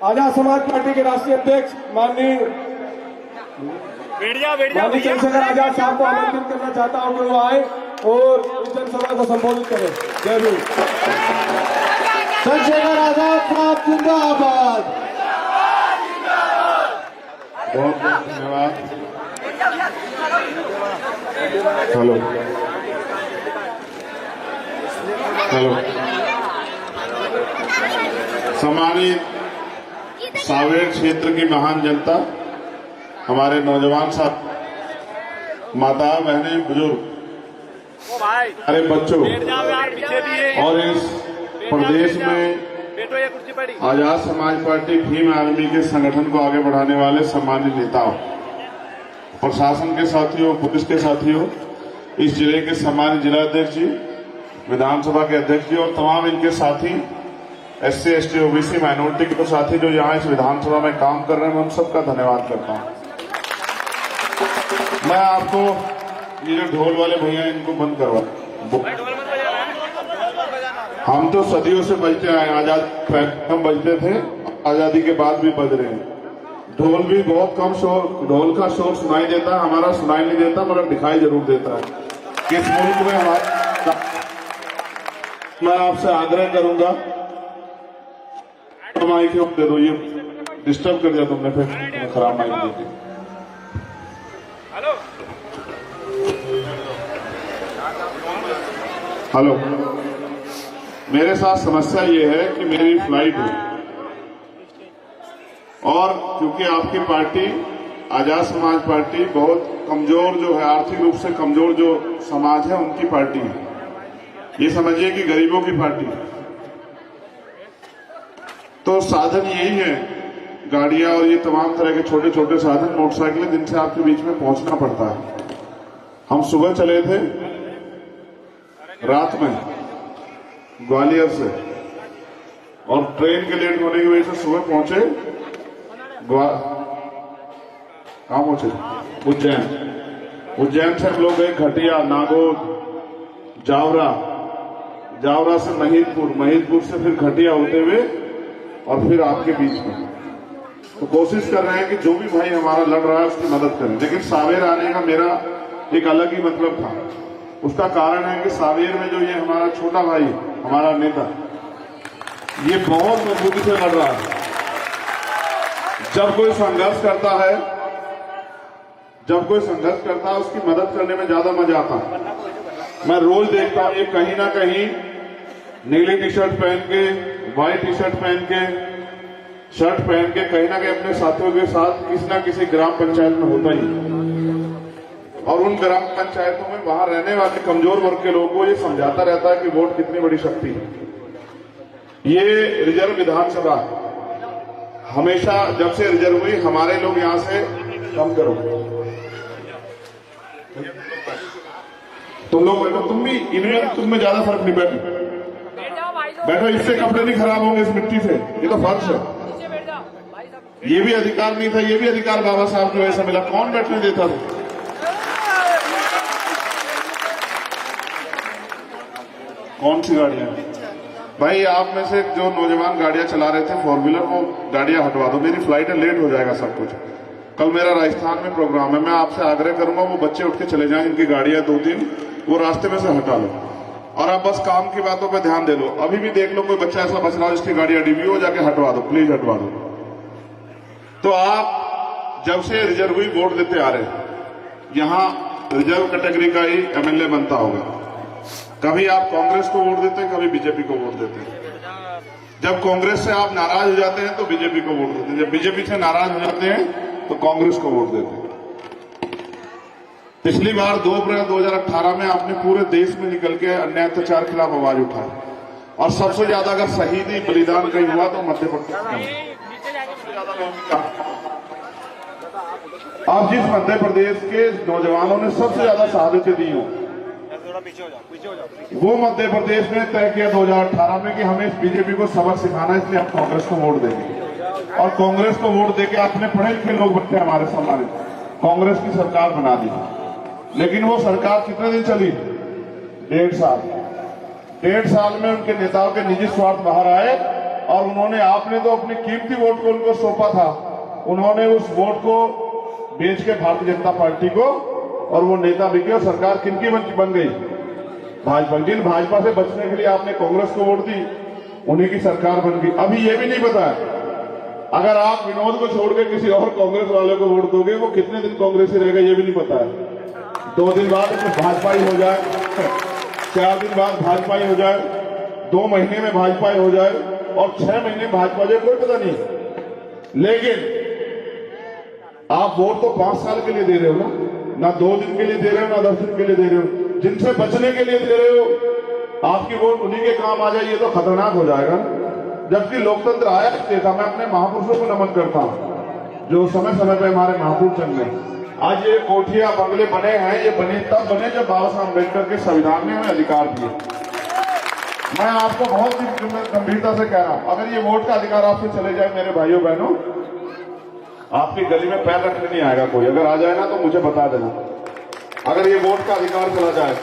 Azad Samaj party के राष्ट्रीय अध्यक्ष माननीय चंद्रशेखर आजाद साहब को आमंत्रित करना चाहता हूं कि वो आए और इस जनसभा को संबोधित करें। जय भीम। चंद्रशेखर आजाद साहब जिंदाबाद। बहुत बहुत धन्यवाद। हेलो हेलो, सम्मानित सावेर क्षेत्र की महान जनता, हमारे नौजवान साथ, माता बहनें, बुजुर्ग, अरे बच्चों, और इस प्रदेश में आजाद समाज पार्टी भीम आर्मी के संगठन को आगे बढ़ाने वाले सम्मानित नेताओं, प्रशासन के साथियों, पुलिस के साथियों, इस जिले के सम्मानित जिलाध्यक्ष जी, विधानसभा के अध्यक्ष जी और तमाम इनके साथी, SC ST OBC माइनॉरिटी के साथी जो यहाँ इस विधानसभा में काम कर रहे हैं, मैं उन सबका धन्यवाद करता हूँ। मैं आपको ये जो ढोल वाले भैया इनको बंद करवा, हम तो सदियों से बजते आए, आजाद हम बजते थे, आजादी के बाद भी बज रहे हैं। ढोल भी बहुत कम शोर, ढोल का शोर सुनाई देता है, हमारा सुनाई नहीं देता, मगर दिखाई जरूर देता है। किस मुल्क में हमारा, मैं आपसे आग्रह करूंगा, माइक दे दो, ये डिस्टर्ब कर दिया तुमने, फिर खराब माइक दे दी। हेलो, मेरे साथ समस्या ये है कि मेरी फ्लाइट है और क्योंकि आपकी पार्टी आजाद समाज पार्टी बहुत कमजोर जो है, आर्थिक रूप से कमजोर जो समाज है उनकी पार्टी है, ये समझिए कि गरीबों की पार्टी है। तो साधन यही है, गाड़ियां और ये तमाम तरह के छोटे छोटे साधन, मोटरसाइकिलें, जिनसे आपके बीच में पहुंचना पड़ता है। हम सुबह चले थे रात में ग्वालियर से, और ट्रेन के लेट होने की वजह से सुबह पहुंचे कहां पहुंचे, उज्जैन। उज्जैन से हम लोग गए घटिया, नागौद, जावरा, जावरा से महिदपुर, महिदपुर से फिर घटिया होते हुए और फिर आपके बीच में। तो कोशिश कर रहे हैं कि जो भी भाई हमारा लड़ रहा है उसकी मदद करें। लेकिन सावेर आने का मेरा एक अलग ही मतलब था। उसका कारण है कि सावेर में जो ये हमारा छोटा भाई, हमारा नेता, ये बहुत मजबूती से लड़ रहा है। जब कोई संघर्ष करता है, जब कोई संघर्ष करता है, उसकी मदद करने में ज्यादा मजा आता है। मैं रोज देखता हूं ये कहीं ना कहीं नीली टी शर्ट पहन के, व्हाइट टी शर्ट पहन के, शर्ट पहन के कहीं ना कहीं अपने साथियों के साथ किसी ना किसी ग्राम पंचायत में होता ही, और उन ग्राम पंचायतों में वहां रहने वाले कमजोर वर्ग के लोगों को ये समझाता रहता है कि वोट कितनी बड़ी शक्ति है। ये रिजर्व विधानसभा हमेशा जब से रिजर्व हुई, हमारे लोग यहां से कम करो, तुम लोग बैठो, तुम भी, इनमें तुम में ज्यादा फर्क नहीं, बैठो, इससे कपड़े नहीं खराब होंगे, इस मिट्टी से, ये तो फर्श है। ये भी अधिकार नहीं था, ये भी अधिकार बाबा साहब की वजह से मिला, कौन बैठने देता था। कौन सी गाड़ियां भाई, आप में से जो नौजवान गाड़ियां चला रहे थे फोर व्हीलर, वो गाड़ियां हटवा दो, मेरी फ्लाइट है, लेट हो जाएगा सब कुछ। कल मेरा राजस्थान में प्रोग्राम है, मैं आपसे आग्रह करूंगा वो बच्चे उठ के चले जाएं, इनकी गाड़ियां 2-3 वो रास्ते में से हटा लो, और आप बस काम की बातों पर ध्यान दे लो। अभी भी देख लो कोई बच्चा ऐसा बच रहा हो जिसकी गाड़ी डीबी हो, जाके हटवा दो, प्लीज हटवा दो। तो आप जब से रिजर्व हुई वोट देते आ रहे, यहां रिजर्व कैटेगरी का ही MLA बनता होगा। कभी आप कांग्रेस को वोट देते हैं, कभी बीजेपी को वोट देते हैं। जब कांग्रेस से आप नाराज हो जाते हैं तो बीजेपी को वोट देते हैं, जब बीजेपी से नाराज हो जाते हैं तो कांग्रेस को वोट देते हैं। पिछली बार 2 अप्रैल 2018 में आपने पूरे देश में निकल के अन्याय अत्याचार के खिलाफ आवाज उठाई, और सबसे ज्यादा अगर शहीदी बलिदान कहीं हुआ तो मध्य प्रदेश। अब जिस मध्य प्रदेश के नौजवानों ने सबसे ज्यादा शहादतें दी हो, वो मध्य प्रदेश ने तय किया 2018 में कि हमें इस बीजेपी को सबक सिखाना, इसलिए हम कांग्रेस को वोट देंगे। और कांग्रेस को वोट देके अपने पढ़े लिखे लोग बच्चे हमारे सामने कांग्रेस की सरकार बना दी। लेकिन वो सरकार कितने दिन चली? 1.5 साल। 1.5 साल में उनके नेताओं के निजी स्वार्थ बाहर आए और उन्होंने, आपने तो अपनी कीमती वोट को उनको सौंपा था, उन्होंने उस वोट को बेच के भारतीय जनता पार्टी को, और वो नेता बिके और सरकार किनकी बन गई? भाजपा। जिन भाजपा से बचने के लिए आपने कांग्रेस को वोट दी, उन्हीं की सरकार बन गई। अभी ये भी नहीं पता है, अगर आप विनोद को छोड़ के किसी और कांग्रेस वाले को वोट दोगे, वो कितने दिन कांग्रेसी रहेगा ये भी नहीं पता है। 2 दिन बाद भाजपा ही हो जाए, 4 दिन बाद भाजपा ही हो जाए, 2 महीने में भाजपा ही हो जाए, और 6 महीने भाजपा जाए, कोई पता नहीं। लेकिन आप वोट तो 5 साल के लिए दे रहे हो ना 2 दिन के लिए दे रहे हो, ना 10 दिन के लिए दे रहे हो। जिनसे बचने के लिए दे रहे हो, आपकी वोट उन्हीं के काम आ जाए, ये तो खतरनाक हो जाएगा। जबकि लोकतंत्र आया किससे था? मैं अपने महापुरुषों को नमन करता हूं, जो समय समय पे हमारे महापुरुष जन्मे। आज ये कोठियां बंगले बने हैं, ये बने तब बने जब बाबा साहब अम्बेडकर के संविधान ने हमें अधिकार दिए। मैं आपको बहुत ही गंभीरता से कह रहा हूं, अगर ये वोट का अधिकार आपसे चले जाए मेरे भाइयों बहनों, आपकी गली में पैर रखने नहीं आएगा कोई। अगर आ जाए ना तो मुझे बता देना। अगर ये वोट का अधिकार चला जाए,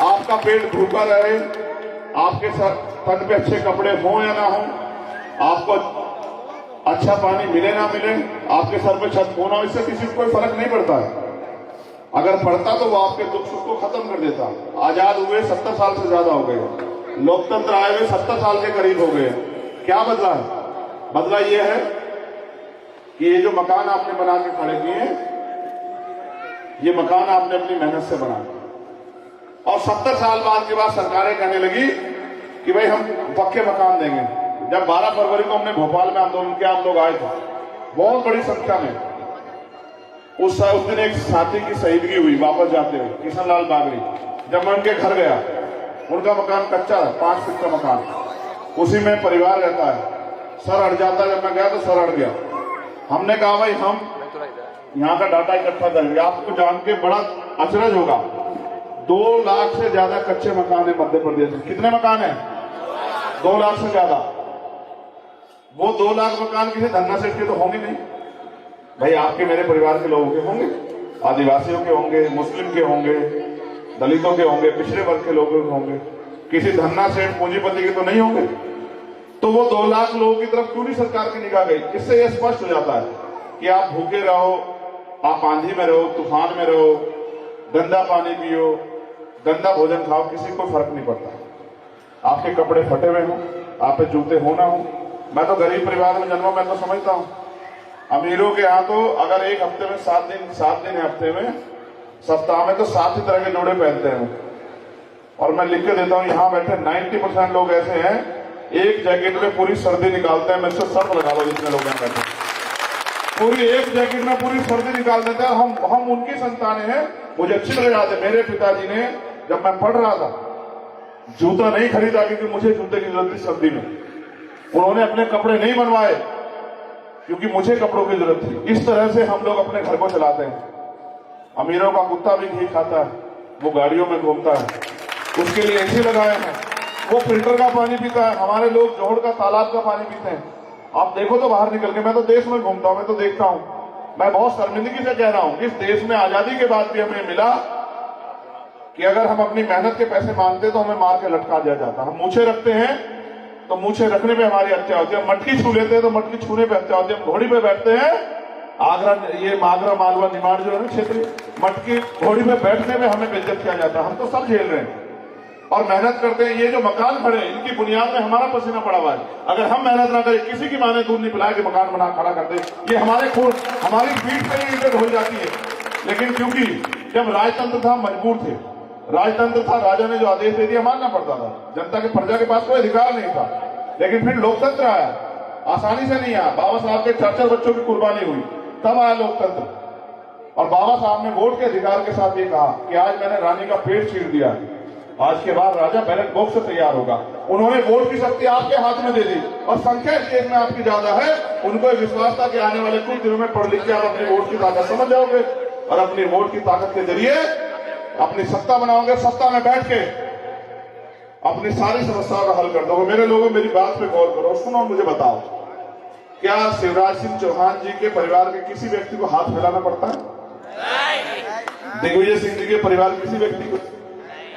आपका पेट भूखा रहे, आपके तन पे अच्छे कपड़े हो या ना हो, आपको अच्छा पानी मिले ना मिले, आपके सर पे छत होना, इससे किसी को कोई फर्क नहीं पड़ता है। अगर पड़ता तो वो आपके दुख सुख को खत्म कर देता। आजाद हुए 70 साल से ज्यादा हो गए, लोकतंत्र आए हुए 70 साल के करीब हो गए। क्या बदला है? बदला ये है कि ये जो मकान आपने बना के खड़े किए हैं, ये मकान आपने अपनी मेहनत से बनाया, और 70 साल बाद के बाद सरकारें कहने लगी कि भाई हम पक्के मकान देंगे। जब 12 फरवरी को हमने भोपाल में आंदोलन किया, आप लोग आए थे बहुत बड़ी संख्या में। उस दिन एक साथी की शहीदगी हुई वापस जाते हुए, किशन लाल बागड़ी। जब मैं उनके घर गया, उनका मकान कच्चा है, 5 फीट का मकान, उसी में परिवार रहता है। सर अड़ जाता, जब मैं गया तो सर अड़ गया। हमने कहा भाई हम यहाँ का डाटा इकट्ठा करेंगे। आपको जान के बड़ा अचरज होगा, 2 लाख से ज्यादा कच्चे मकान है मध्य प्रदेश में। कितने मकान है? 2 लाख से ज्यादा। वो 2 लाख मकान किसी धन्ना सेठ के तो होंगे नहीं भाई, आपके मेरे परिवार के लोगों के होंगे, आदिवासियों के होंगे, मुस्लिम के होंगे, दलितों के होंगे, पिछड़े वर्ग के लोगों के होंगे, किसी धन्ना सेठ पूंजीपति के तो नहीं होंगे। तो वो 2 लाख लोगों की तरफ क्यों नहीं सरकार की निगाह गई? इससे यह स्पष्ट हो जाता है कि आप भूखे रहो, आप आंधी में रहो, तूफान में रहो, गंदा पानी पियो, गंदा भोजन खाओ, किसी को फर्क नहीं पड़ता। आपके कपड़े फटे हुए हों, आप पे जूते हो ना हो। मैं तो गरीब परिवार में जन्मा, मैं तो समझता हूं। अमीरों के यहाँ तो अगर एक हफ्ते में 7 दिन है, हफ्ते में, सप्ताह में तो 7 ही तरह के जोड़े पहनते हैं। और मैं लिख के देता हूं, यहाँ बैठे 90% लोग ऐसे हैं, एक जैकेट में पूरी सर्दी निकालते हैं। मैं इससे शर्त लगा लो, जितने लोग यहाँ बैठे पूरी एक जैकेट में पूरी सर्दी निकाल देते हैं। हम उनकी संतानें हैं। मुझे अच्छी लग रहा है, मेरे पिताजी ने जब मैं पढ़ रहा था जूता नहीं खरीदा, क्योंकि मुझे जूते की जरूरत थी सर्दी में। उन्होंने अपने कपड़े नहीं बनवाए क्योंकि मुझे कपड़ों की जरूरत थी। इस तरह से हम लोग अपने घर को चलाते हैं। अमीरों का कुत्ता भी घी खाता है, वो गाड़ियों में घूमता है, उसके लिए एसी लगाए हैं, वो फिल्टर का पानी पीता है। हमारे लोग जोहड़ का, तालाब का पानी पीते हैं। आप देखो तो बाहर निकल के, मैं तो देश में घूमता हूं, मैं तो देखता हूं। मैं बहुत शर्मिंदगी से कह रहा हूं, इस देश में आजादी के बाद भी हमें मिला कि अगर हम अपनी मेहनत के पैसे मांगते तो हमें मार के लटका दिया जाता। हम मूछे रखते हैं तो मूछे रखने पे हमारी हत्या होती है, मटकी छू लेते हैं तो मटकी छूने पे हत्या होती है। हम घोड़ी पे बैठते हैं, आगरा मालवा निमाड़ जो है ना क्षेत्र, मटकी घोड़ी पे बैठने में हमें बेइज्जत किया जाता है। हम तो सब झेल रहे हैं और मेहनत करते हैं। ये जो मकान खड़े हैं, इनकी बुनियाद में हमारा पसीना पड़ा हुआ है। अगर हम मेहनत ना करें, किसी की माँ ने दूध नहीं पिलाया कि मकान बना खड़ा कर दे, ये हमारे खून, हमारी पीठ पे ही ईंटें ढोई जाती है। लेकिन क्योंकि जब राजतंत्र था, मजबूर थे, राजतंत्र था, राजा ने जो आदेश दे दिया मानना पड़ता था। जनता के, प्रजा के पास कोई अधिकार नहीं था। लेकिन फिर लोकतंत्र आया, आसानी से नहीं आया। बाबा साहब के 4 बच्चों की कुर्बानी हुई, तब आया लोकतंत्र। और बाबा साहब ने वोट के अधिकार के साथ ये कहा कि आज मैंने रानी का पेट चीर दिया, आज के बाद राजा बैलेट बॉक्स से तैयार होगा। उन्होंने वोट की शक्ति आपके हाथ में दे दी, और संख्या इस देश में आपकी ज्यादा है। उनको विश्वास था कि आने वाले कुछ दिनों में पढ़ लिख के आप अपनी वोट की ताकत समझ जाओगे, और अपनी वोट की ताकत के जरिए अपनी सत्ता बनाओगे। सत्ता में बैठ के अपनी सारी समस्याओं का हल कर दोगे। मेरे लोगों, मेरी बात पे गौर करो, सुनो, मुझे बताओ, क्या शिवराज सिंह चौहान जी के परिवार के किसी व्यक्ति को हाथ फैलाना पड़ता है? दिग्विजय सिंह जी के परिवार किसी व्यक्ति को,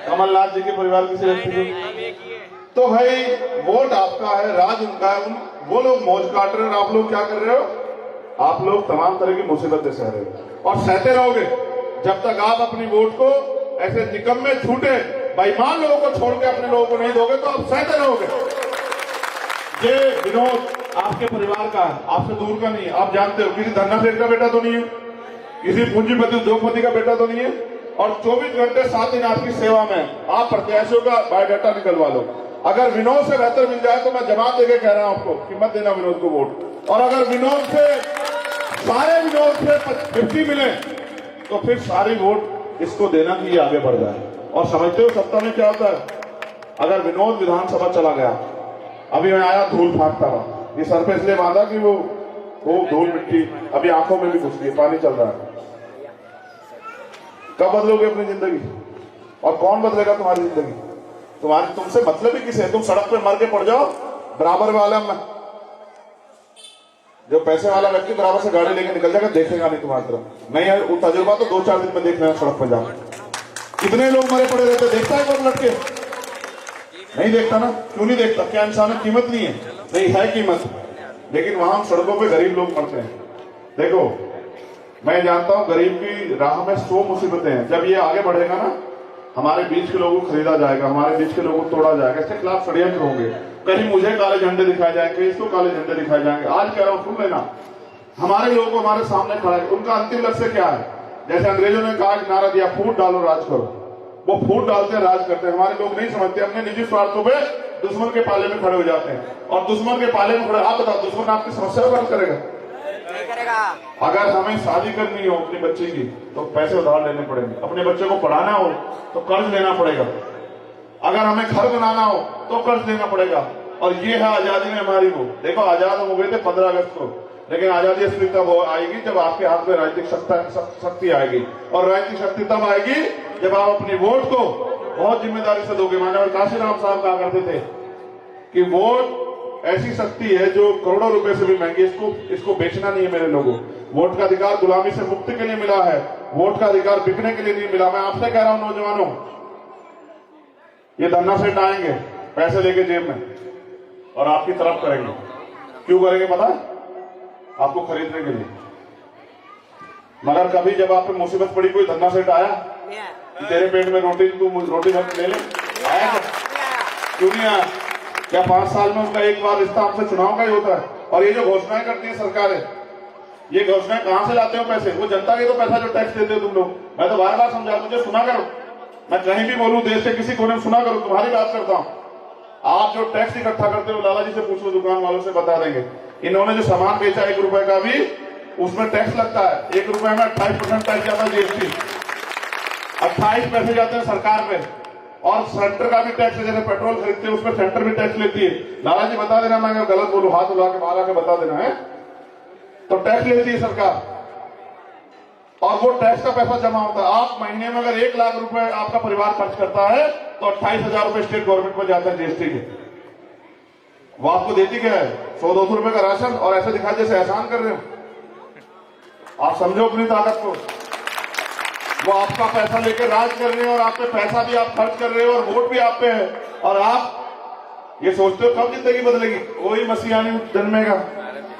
कमलनाथ जी के परिवार किसी व्यक्ति को? तो भाई वोट आपका है, राज उनका है, वो लोग मौज काट रहे हो और आप लोग क्या कर रहे हो? आप लोग तमाम तरह की मुसीबतें सह रहे हो और सहते रहोगे जब तक आप अपनी वोट को ऐसे निकम्मे छूटे बेईमान लोगों को छोड़ के अपने लोगों को नहीं दोगे तो आप सहते रहोगे। ये विनोद आपके परिवार का है, आपसे दूर का नहीं है। आप जानते हो किसी धन्ना सेठ का बेटा तो नहीं है, किसी पूंजीपति उद्योगपति का बेटा तो नहीं है, और 24 घंटे 7 दिन आपकी सेवा में। आप प्रत्याशियों का बायोडाटा निकलवा लो। अगर विनोद से बेहतर मिल जाए तो मैं जमात देके कह रहा हूं आपको कि मत देना विनोद को वोट। और अगर विनोद से सारे विनोद से 50 मिले तो फिर सारी वोट इसको देना कि ये आगे बढ़ जाए। और समझते हो सत्ता में क्या होता है? अगर विनोद विधानसभा चला गया, अभी मैं आया धूल फाकता रहा, ये सर पे इसलिए बांधा कि वो धूल मिट्टी अभी आंखों में भी घुस गई, पानी चल रहा है। कब बदलोगे अपनी जिंदगी? और कौन बदलेगा तुम्हारी जिंदगी? तुमसे मतलब ही किसे? तुम सड़क पे मर के पड़ जाओ बराबर वाला में, जो पैसे वाला व्यक्ति बराबर से गाड़ी लेके निकल जाएगा, देखेगा नहीं तुम्हारी तरफ। नहीं है वो तजुर्बा तो 2-4 दिन में देख लेना सड़क पर जाओ। कितने लोग मरे पड़े रहते, देखता है कौन लटके? नहीं देखता ना। क्यों नहीं देखता? क्या इंसान की कीमत नहीं है? नहीं है कीमत, लेकिन वहां सड़कों पे गरीब लोग मरते हैं। देखो मैं जानता हूं गरीब की राह में 100 मुसीबतें हैं। जब ये आगे बढ़ेगा ना, हमारे बीच के लोगों को खरीदा जाएगा, हमारे बीच के लोगों को तोड़ा जाएगा, इसके खिलाफ षड्यंत्र होंगे। कहीं मुझे काले झंडे दिखाए जाएंगे, कहीं इसको काले झंडे दिखाए जाएंगे। आज कह रहा हूं सुन लेना, हमारे लोगों को हमारे सामने खड़ा है। उनका अंतिम लक्ष्य क्या है? जैसे अंग्रेजों ने कहा नारा दिया फूट डालो राज करो, वो फूट डालते हैं राज करते हैं। हमारे लोग नहीं समझते, अपने निजी स्वार्थों पे दुश्मन के पाले में खड़े हो जाते हैं। और दुश्मन के पाले में खड़े, आप बताओ दुश्मन आपकी समस्या को हल करेगा? अगर हमें शादी करनी हो अपने बच्चे की तो पैसे उधार लेने पड़ेंगे, अपने बच्चे को पढ़ाना हो तो कर्ज लेना पड़ेगा, अगर हमें घर बनाना हो तो कर्ज लेना पड़ेगा। और ये है आजादी में हमारी वो। देखो आजाद हम हो गए थे 15 अगस्त को, लेकिन आजादी असली तब आएगी जब आपके हाथ में राजनीतिक शक्ति आएगी। और राजनीतिक शक्ति तब आएगी जब आप अपनी वोट को बहुत जिम्मेदारी से दोगे। माननीय काशीराम साहब कहा करते थे कि वोट ऐसी शक्ति है जो करोड़ों रुपए से भी महंगी, इसको बेचना नहीं है मेरे लोगों। वोट का अधिकार गुलामी से मुक्ति के लिए मिला है, वोट का अधिकार बिकने के लिए नहीं मिला। मैं आपसे कह रहा हूं नौजवानों, ये धन्ना सेठ आएंगे पैसे लेके जेब में और आपकी तरफ करेंगे। क्यों करेंगे पता है? आपको खरीदने के लिए। मगर कभी जब आप पे मुसीबत पड़ी कोई धन्ना सेठ आया कि तेरे पेट में रोटी, तू रोटी भर ले ले, आया? क्यों नहीं आया? क्या 5 साल में उनका एक बार रिश्ता हमसे चुनाव का ही होता है? और ये जो घोषणाएं करती है सरकारें, ये घोषणाएं कहां से लाते हो पैसे? वो जनता के तो पैसा जो टैक्स देते हो तुम लोग। मैं तो बार बार समझा, मुझे सुना करो, मैं कहीं भी बोलूं देश के किसी कोने में सुना करो, तुम्हारी बात करता हूं। आप जो टैक्स इकट्ठा करते हो, लाला जी से पूछो, दुकान वालों से बता देंगे। इन्होंने जो सामान बेचा 1 रुपए का भी, उसमें टैक्स लगता है। 1 रुपए में 28% टैक्स जाता है जीएसटी, 28 पैसे जाते हैं सरकार पे। और सेंटर का भी टैक्स, जैसे पेट्रोल खरीदते हैं उसमें सेंटर भी टैक्स लेती है। लाला जी बता देना, मैं अगर गलत बोलूं हाथ उठा के बाहर आके बता देना है। तो टैक्स लेती है सरकार और वो टैक्स का पैसा जमा होता है। आप महीने में अगर 1 लाख रुपए आपका परिवार खर्च करता है तो 28,000 रुपए स्टेट गवर्नमेंट को जाता है जीएसटी के। वो आपको देती क्या है? 100-200 रुपए का राशन, और ऐसे दिखा जैसे एहसान कर रहे हो। आप समझो अपनी ताकत को। वो आपका पैसा लेकर राज कर रहे हैं और आप पे पैसा भी आप खर्च कर रहे हो और वोट भी आप पे है। और आप ये सोचते हो कब जिंदगी बदलेगी? कोई मसीहा नहीं जन्मेगा,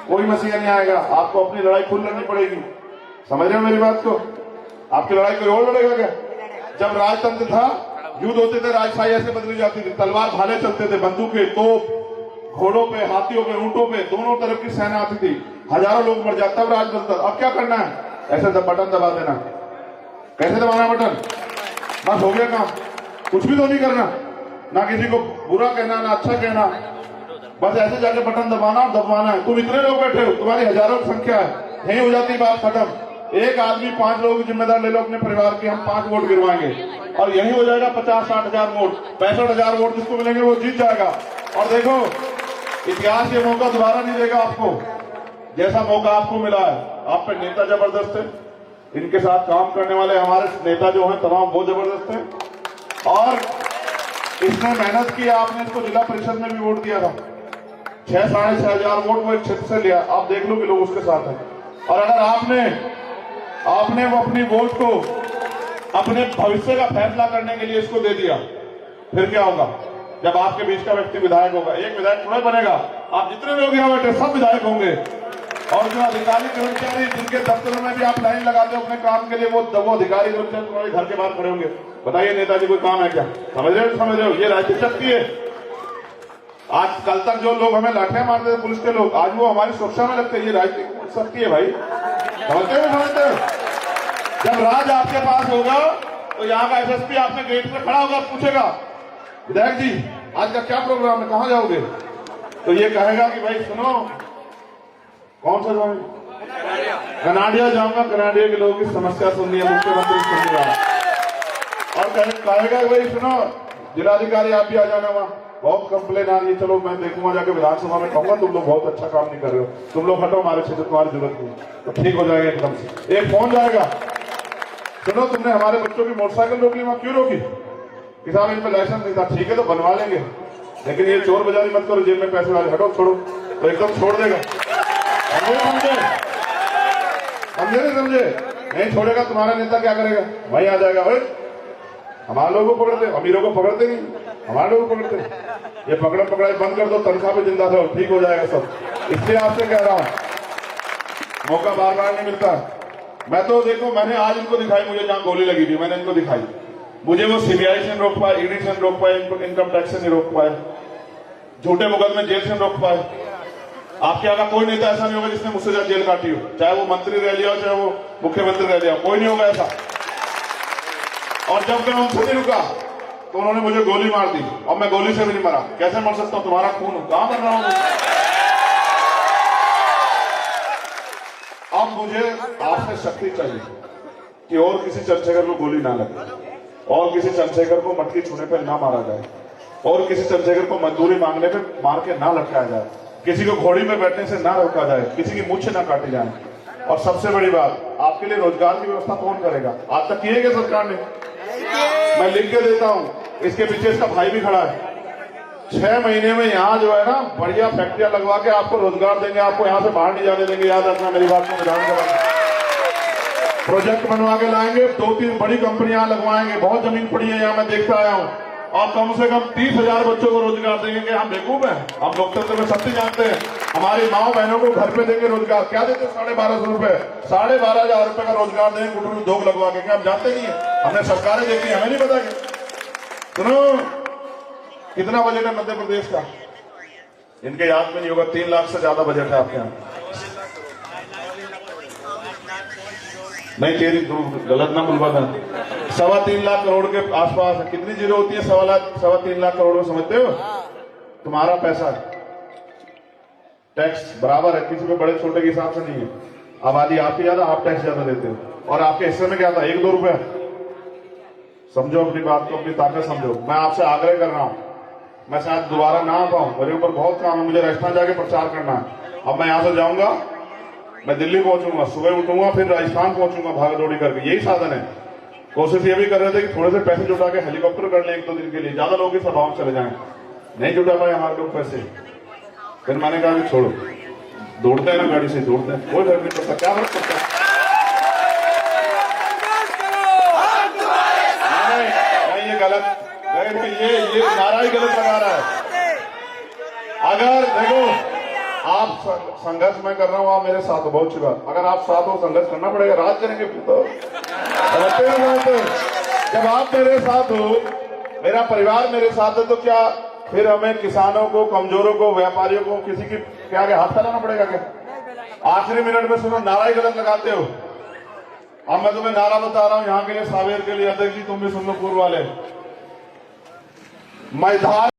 कोई मसीहा नहीं आएगा। आपको अपनी लड़ाई खुद लड़नी पड़ेगी। समझ रहे हो मेरी बात को? आपकी लड़ाई कोई और लड़ेगा क्या? जब राजतंत्र था, युद्ध होते थे, राजशाही ऐसे बदली जाती थी, तलवार भाले चलते थे, बंदूकें, तोप, घोड़ों पे, हाथियों पे, ऊंटों पे, दोनों तरफ की सेना आती थी, हजारों लोग मर जाते, तब राज बनता। अब क्या करना है? ऐसे बटन दबा देना। कैसे दबाना बटन? बस हो गया काम। कुछ भी तो नहीं करना, ना किसी को बुरा कहना ना अच्छा कहना, बस ऐसे जाके बटन दबाना और दबाना है। तुम इतने लोग बैठे हो, तुम्हारी हजारों की संख्या है, यही हो जाती बात खत्म। एक आदमी 5 लोगों की जिम्मेदार ले लो अपने परिवार की, हम 5 वोट गिरवाएंगे और यही हो जाएगा 50-60 हजार वोट, 65,000 वोट जिसको मिलेंगे वो जीत जाएगा। और देखो इतिहास ये मौका दोबारा नहीं देगा आपको, जैसा मौका आपको मिला है। आप पे नेता जबरदस्त है, इनके साथ काम करने वाले हमारे नेता जो हैं तमाम वो जबरदस्त हैं। और इसने मेहनत की, आपने इसको जिला परिषद में भी वोट दिया था, 6-6.5 हजार वोट वो एक क्षेत्र से लिया। आप देख लो कि लोग उसके साथ हैं। और अगर आपने वो अपनी वोट को अपने भविष्य का फैसला करने के लिए इसको दे दिया, फिर क्या होगा? जब आपके बीच का व्यक्ति विधायक होगा। एक विधायक थोड़ा बनेगा, आप जितने लोग यहाँ बैठे सब विधायक होंगे। और जो अधिकारी कर्मचारी जिनके दफ्तरों में भी आप लाइन लगाते हो अपने काम के लिए, वो अधिकारी कर्मचारी तुम्हारे घर के बाहर खड़े होंगे। बताइए नेताजी कोई काम है क्या? समझ रहे हो? ये राजनीतिक शक्ति है। आज कल तक जो लोग हमें लाठियां मारते थे पुलिस के लोग, आज वो हमारी सुरक्षा में लगते हैं। ये राजनीतिक शक्ति है भाई, समझते हो? जब राज आपके पास होगा तो यहाँ का एसएसपी आपके गेट पे खड़ा होगा, पूछेगा विधायक जी आज का क्या प्रोग्राम है, कहाँ जाओगे? तो ये कहेगा कि भाई सुनो, कौन सा जाओगे? कनाडिया जाऊंगा, कनाडिया के लोगों की समस्या सुननी है, मुख्यमंत्री सुनिएगा। और कहेगा भाई सुनो जिलाधिकारी आप भी आ जाना, वहां बहुत कंप्लेन आ रही है, चलो मैं देखूंगा जाके विधानसभा में, कहूंगा तुम लोग बहुत अच्छा काम नहीं कर रहे हो, तुम लोग हटो हमारे क्षेत्र, तुम्हारी जरूरत नहीं, तो ठीक हो जाएगा एकदम से। एक फोन जाएगा, सुनो तुमने हमारे बच्चों की मोटरसाइकिल रोक ली, वहां क्यों रोकी? कि साहब इन पर लाइसेंस नहीं था। ठीक है तो बनवा लेंगे, लेकिन ये चोर बाजारी मत करो, जेब में पैसे वाले, हटो छोड़ो, तो एकदम छोड़ देगा। समझे नहीं समझे? नहीं छोड़ेगा, तुम्हारा नेता क्या करेगा? वही आ जाएगा, भाई हमारे लोगों को पकड़ते, अमीरों को पकड़ते नहीं, हमारे लोगों को पकड़ते। ये पकड़ा पकड़ाई बंद कर दो, तनख्वाह पे जिंदा रहो, ठीक हो जाएगा सब। इसलिए आपसे कह रहा हूं, मौका बार बार नहीं मिलता। मैं तो देखो, मैंने आज इनको दिखाई, मुझे जहां गोली लगी थी मैंने इनको दिखाई, मुझे वो सीबीआई से रोक पाए, ईडी से रोक पाए, इनकम टैक्स से नहीं रोक पाए, झूठे मुकदमे जेल से रोक पाए। आपके यहाँ का कोई नेता ऐसा नहीं होगा जिसने मुझसे जेल काटी हो, चाहे वो मंत्री रह लिया हो, चाहे वो मुख्यमंत्री रह लिया हो, कोई नहीं होगा ऐसा। और जब मैं उनसे नहीं रुका तो उन्होंने मुझे गोली मार दी, और मैं गोली से भी नहीं मरा। कैसे मर सकता हूं? तुम्हारा खून कहां मर रहा हूं? अब मुझे आपसे शक्ति चाहिए कि और किसी चंद्रशेखर को गोली ना लगे, और किसी चंद्रशेखर को मटकी छूने पर ना मारा जाए, और किसी चंद्रशेखर को मजदूरी मांगने पे मार के ना लटकाया जाए, किसी को घोड़ी में बैठने से ना रोका जाए, किसी की मूंछ ना काटी जाए। और सबसे बड़ी बात, आपके लिए रोजगार की व्यवस्था कौन करेगा? आज तक किए क्या सरकार ने? मैं लिख के देता हूं, इसके पीछे इसका भाई भी खड़ा है। 6 महीने में यहाँ जो है ना बढ़िया फैक्ट्रियां लगवा के आपको रोजगार देंगे, आपको यहाँ से बाहर नहीं जाने देंगे। याद रखना मेरी बात को, विधानसभा प्रोजेक्ट बनवा के लाएंगे, 2-3 बड़ी कंपनियां लगवाएंगे, बहुत जमीन पड़ी है यहाँ, मैं देखता आया हूँ। और कम से कम 30,000 बच्चों को रोजगार देंगे। कि हम बेवकूफ हैं? हम लोकतंत्र में सत्य जानते हैं। हमारी माओ बहनों को घर पे देंगे रोजगार। क्या देते? 12,500 रुपए, 12,500 रुपए का रोजगार देंगे कुटुंब उद्योग लगवा के। क्या हम जानते नहीं है? हमने सरकारें देखी, हमें नहीं पता। सुनो कितना बजट है मध्य प्रदेश का? इनके याद में नहीं होगा, 3 लाख से ज्यादा बजट है आपके यहाँ। नहीं तेरी गलत ना बुलवाना, 3.25 लाख करोड़ के आसपास है। कितनी जीरो होती है 3.25 लाख करोड़ में? समझते हो? तुम्हारा पैसा टैक्स बराबर है, किसी पे बड़े छोटे के हिसाब से नहीं है। आबादी आपकी ज्यादा, आप टैक्स ज्यादा देते हो, और आपके हिस्से में क्या था? 1-2 रुपए। समझो अपनी बात को, अपनी ताकत समझो। मैं आपसे आग्रह कर रहा हूं, मैं शायद दोबारा ना आ पाऊं, मेरे ऊपर बहुत काम है, मुझे राजस्थान जाके प्रचार करना है। अब मैं यहां से जाऊंगा, मैं दिल्ली पहुंचूंगा, सुबह उठूंगा, फिर राजस्थान पहुंचूंगा भाग दौड़ी करके, यही साधन है। कोशिश ये भी कर रहे थे कि थोड़े से पैसे जुटा के हेलीकॉप्टर कर ले 1-2 दिन के लिए, ज्यादा लोगों की सभाओं में चले जाएं। नहीं जुटा पाए हमारे लोग पैसे, फिर मैंने कहा कि छोड़ो, दौड़ते हैं ना गाड़ी से, दौड़ते हैं, कोई फर्क नहीं पड़ता। क्या फर्क पड़ता है? नहीं ये गलत, ये नारा ही गलत लगा रहा है। अगर देखो आप संघर्ष मैं कर रहा हूं, आप मेरे साथ हो, बहुत अच्छी बात। अगर आप साथ हो, संघर्ष करना पड़ेगा, राज करेंगे फिर तो। जब आप मेरे साथ हो, मेरा परिवार मेरे साथ है, तो क्या फिर हमें किसानों को, कमजोरों को, व्यापारियों को, किसी की क्या आगे हाथ फैलाना पड़ेगा क्या? आखिरी मिनट में सुनो, नारा ही गलत लगाते हो। अब मैं तुम्हें नारा बता रहा हूं यहाँ के लिए, सावेर के लिए। अध्यक्ष जी तुम भी सुन लो, पूर्व वाले। मैं